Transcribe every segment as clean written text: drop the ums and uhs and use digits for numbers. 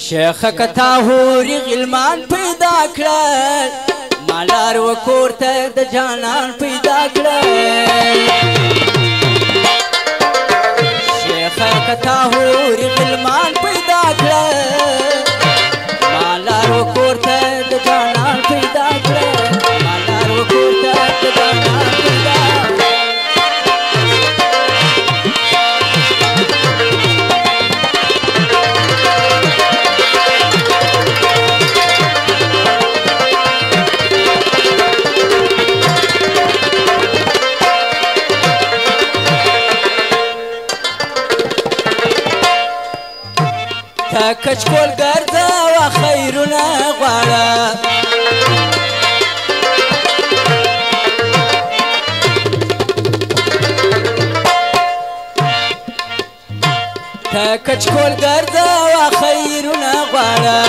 شیخ کتا هوري غلمان پیدا کړل مالار وکور ته د جانان پیدا کړل شیخ کتا هوري غلمان پیدا کړل مالار وکور ته د جانان پیدا کړل مالار وکور ته د جانان پیدا کچکول ګرځه وا خیرونه غواړه ته کچکول ګرځه وا خیرونه غواړه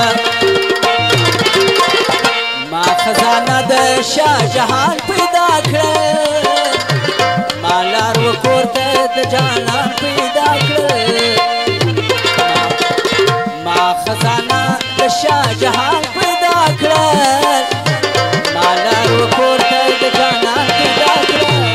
ما خزانه د شاه جهان پیدا کړه مالار وکور ته د جانان پیدا کړه خزانه د شاه جهان پیدا کړل مالار وکور ته د جانان پیدا کړل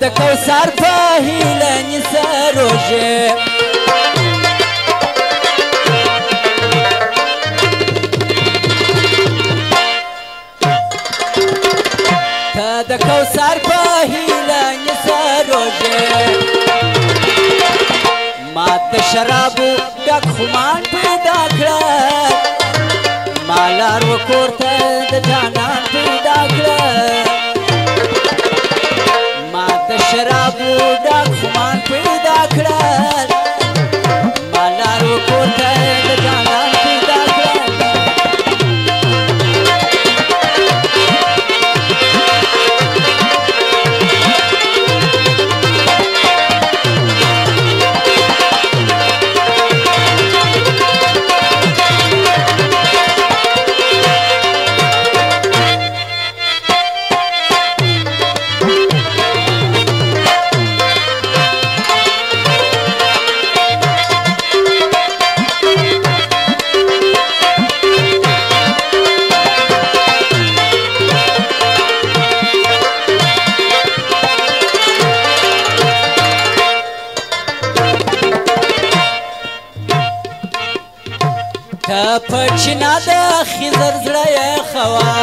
د کوثر په هیله نیسه روژې ته د کوثر په هیله نیسه روژې ما د شرابو ډک خمان پیدا کړل مالار وکور ته د جانان پیدا کړل شرابو ډک خمان پیدا کړل مالار وکور ته د جانان پیدا کړل په چنا د خضر زړه یې خوا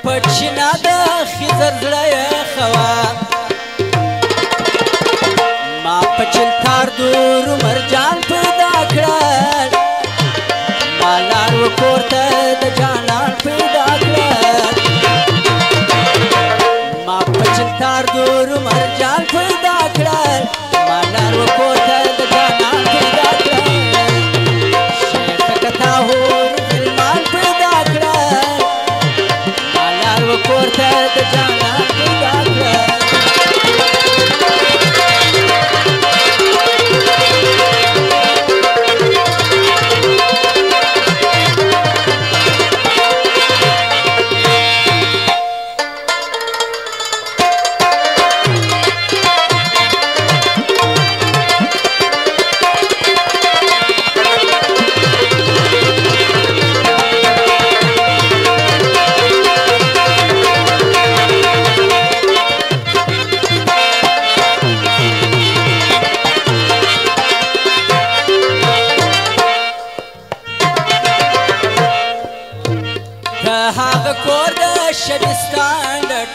په چنا د خضر زړه یې خوا ما په چلتار دور مرجان پیدا کړل مالار وکور ته د جانان پیدا کړل چلتار دور مرجان پیدا کړل مالار وکور ته د جانان پیدا کړل شیخ کتا هوري غلمان پیدا کړل مالار وکور ته د جانان پیدا کړل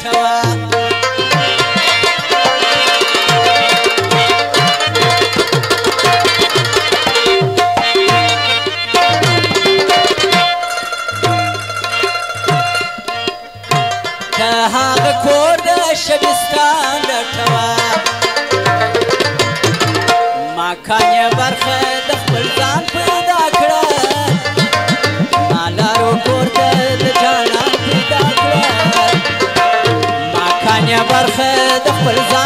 لټوه د هغه کور د شبستان لټوه ماکان یې برخه د خپل ځان پیدا کړه ما لارو کور ته د جانان پیدا کړه ماکان یې برخه د خپل ځان